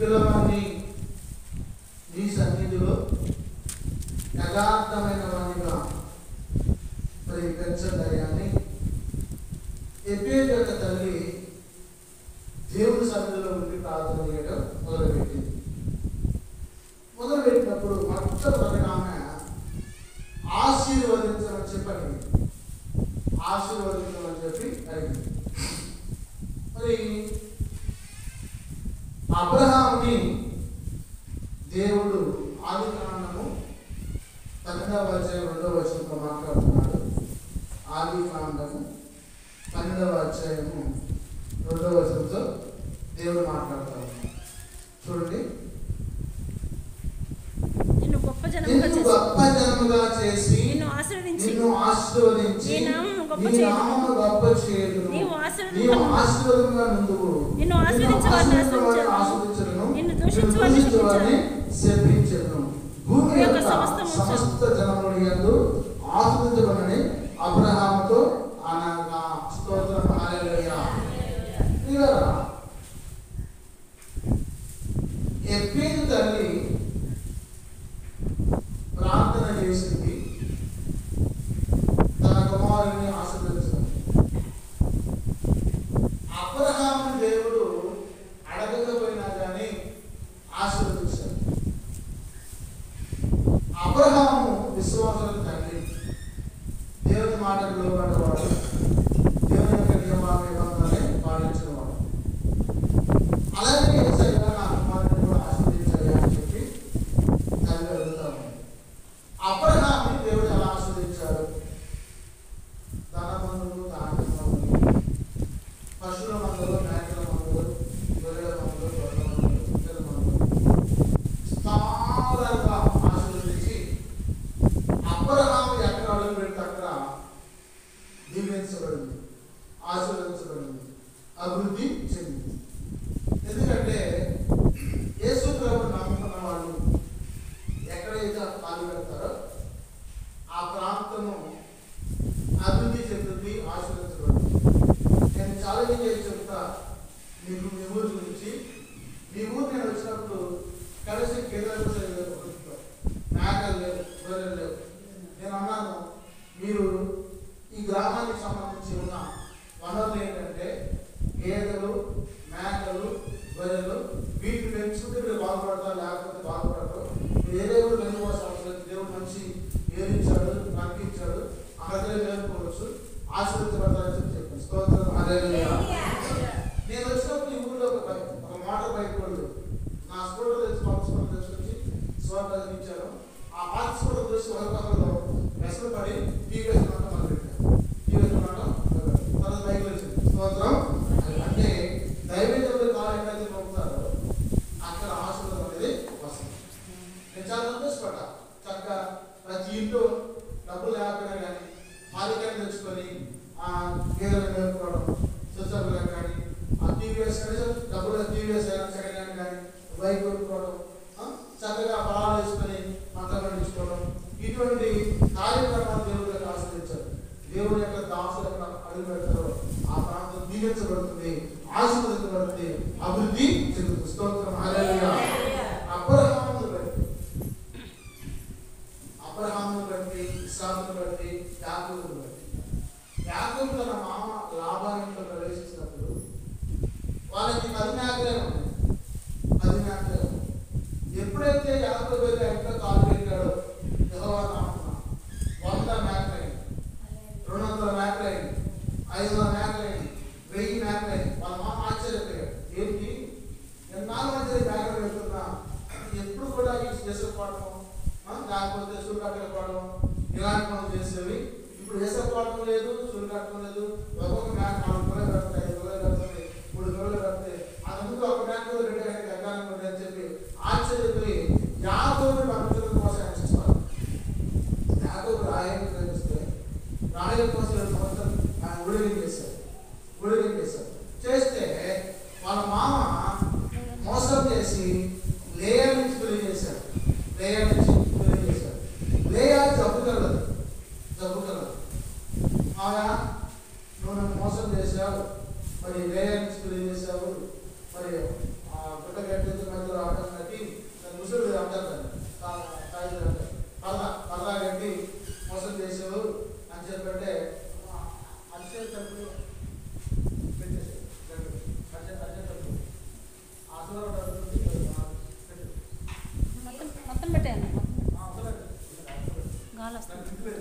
పిల్లవాడిని నీ సన్నిధిలో యథార్థమైన వాడిగా మరి పెంచదయ్యాన్ని ఎపేరు యొక్క తల్లి దేవుని సన్నిధిలో ఉండి ప్రార్థన చేయడం మొదలుపెట్టినప్పుడు మొట్టమొదటిగా ఆమె ఆశీర్వదించమని చెప్పండి, ఆశీర్వదించమని చెప్పి అడిగింది. మరి అబ్రహాముని దేవుడు ఆదికాండము 12వ అధ్యాయం 2వ వచనంలో మాట్లాడుతున్నాడు. ఆదికాండము 12వ అధ్యాయము 2వ వచనంతో దేవుడు మాట్లాడతాడు. చూడండి, నిన్ను గొప్ప జనముగా చేసి నిన్ను ఆశీర్వదించి నీ నామమును గొప్ప చేయుదును. నీవు ఆశీర్వాదముగా నుండువు. నిన్ను ఆశీర్వదించువారిని ఆశీర్వదించును, నిన్ను దూషించువారిని శపించును. భూమి యొక్క సమస్త జనముల యందు ఆశీర్వదించబడని అబ్రహాముతో అనగా స్తోత్రం. హల్లెలూయా. ప్రియులారా, ఎప్పేరు తల్లి ప్రార్థన చేసింది, తన కుమారుని ఆశీర్వదించింది. అబ్రహాము దేవుడు అడగకపోయినా కానీ ఆశీర్వదించాడు. అబ్రహాము విశ్వాసులకు తండ్రి, దేవుని మాటకు లోబడ్డవాడు, దేవుని యొక్క నియమాన్ని పాటించిన వాడు. అలాగే సరిగా నా కుమారుని కూడా ఆశీర్వదించాలి అని చెప్పి తల్లి అడుగుతాము. అబ్రహాముని దేవుడు ఎలా ఆశీర్వదించాడు? ధనమందులు, ధాన్యమందులు, పశువుల మందులు, మేకల మందులు, గొర్రెల మందులు, గొర్రెల మందులు, పిల్లల మందులు విస్తారంగా ఆశీర్వదించి అబ్రహాము ఎక్కడ అడుగు పెడితే అక్కడ దీవించబడింది, ఆశీర్వదించబడింది, అభివృద్ధి చెందింది. ఎందుకంటే యేసు ప్రభువును నమ్ముకున్న వాళ్ళు ఎక్కడైతే కాలు పెడతారో ఆ ప్రాంతము అభివృద్ధి చెందుతుంది, ఆశీర్వదించబడుతుంది. నేను చాలా చెప్తా మీకు మీ ఊరి గురించి. మీ ఊరు నేను వచ్చినప్పుడు కలిసి కేంద్రాలు మేకలు లేవు, గొర్రెలు లేవు. నేను అన్నాను, మీరు ఈ గ్రామానికి సంబంధించి ఉన్న వనరులు ఏంటంటే గేదెలు, మేకలు, గొర్రెలు. వీటిని పెంచుకుంటే మీరు బాగుపడతారు, లేకపోతే బాగుపడతారు. మీరు ఏదో కూడా పెంచుకోవాల్సిన అవసరం లేదు. దేవుడు మంచి ఏరిచ్చాడు, నడిపించాడు, అక్కడికి నేర్చుకోవచ్చు, ఆశీర్వదించబడతారని చెప్పి స్తోత్రం. హల్లెలూయా. నేను వచ్చినప్పుడు ఈ ఊళ్ళో ఒక మోటార్ బైక్ వాళ్ళు నా స్కూటర్ తెచ్చి పార్టిసిపేట్ తెచ్చి స్వాగతం ఇచ్చాను. ఆ పార్టిసిపేట్ తెచ్చి ఒకరికొకరు వెసలు పడి టీవీఎస్ మాట మొదలుపెట్టాను. టీవీఎస్ మాట తర్వాత బైక్లు వచ్చింది. స్తోత్రం. అంటే దైవేంద్రుడు కాలు ఎక్కడైతే పంపుతారో అక్కడ ఆశీర్వాదం అనేది వస్తుంది. నేను చాలా సంతోషపడ్డా. చక్కగా ప్రతి ఇంట్లో డబ్బులు లేకపోయినా కానీ మాలికాన్ని తెచ్చుకొని ఆ గేదెలు నేర్చుకోవడం, స్వచ్ఛతలు కానీ ఆ టీవీఎస్ డబ్బులు టీవీఎస్ సెకండ్ హ్యాండ్ కానీ బైక్ కొనుక్కోవడం, చక్కగా పొలాలు వేసుకొని పంట పండించుకోవడం, ఇటువంటి కార్యక్రమాలు దేవుడు ఆశ్రయించారు. దేవుడు యొక్క దాసులు ఎక్కడ అడుగు పెడతారో ఆ ప్రాంతం దీవించబడుతుంది, ఆశీర్వదించబడుతుంది, అభివృద్ధి చెందుతుంది. స్తోత్రం. హల్లెలూయా. అబ్రహామును బట్టి, ఇస్సాకును బట్టి, యాకోబును బట్టి. యాకోబు తన మామ లాబాను ఇంట్లో ప్రవేశించినప్పుడు వాళ్ళకి 10 మేకలే ఉన్నాయి. 10 మేకలే ఉన్నాయి. ఎప్పుడైతే యాకోబు ఇంట్లో కాలు పెట్టాడో యెహోవా నామమున 100 మేకలైంది, 200 మేకలైంది, 500 మేకలైంది, 1000 మేకలైంది. వాళ్ళ మామ ఆశ్చర్యపోయాడు. ఏంటి ఎన్నాళ్ళ మధ్య మేకలు పెడుతున్నా, ఎప్పుడు కూడా ఈ వేసకపోవడం, లేకపోతే సూర్యకట్టలు పోవడం, ఇలాంటి పనులు చేసేవి. ఇప్పుడు వేసకపోవడం లేదు, సూర్యకట్టడం లేదు. ఒక్కొక్క మేక 4 గొర్రెలు పెడతాయి, 5 గొర్రెలు పెడతాయి, 3 గొర్రెలు పెడతాయి. అందుకు ఒక మేక కూడా పెట్టడానికి గంగానం ఉంది అని చెప్పి ఆశ్చర్యపోయి యాకోబుని పంపించడం కోసం ఆశిస్తారు. యాకోబు రాయని ప్రేమిస్తే రాయల కోసం 2 సంవత్సరాలు ఆయన ఊడిగం చేశారు. చేస్తే వాళ్ళ మామ మోసం చేసి లేయా నుంచి పెళ్లి చేశాడు. లేయా జబ్బు కలదు. ఆమె నువ్వు నన్ను మోసం చేశావు, మరి లేయా నుంచి పెళ్లి చేశావు, మరి గుట్ట కట్టేది మధ్యలో ఆటం కట్టి ముసురు అంటారు పరదా కట్టి మోసం చేసావు అని చెప్పంటే అరిచేటప్పుడు పెట్టేసాడు అరిచేటప్పుడు అసలు మొత్తం పెట్టాను గాలి వస్తుంది.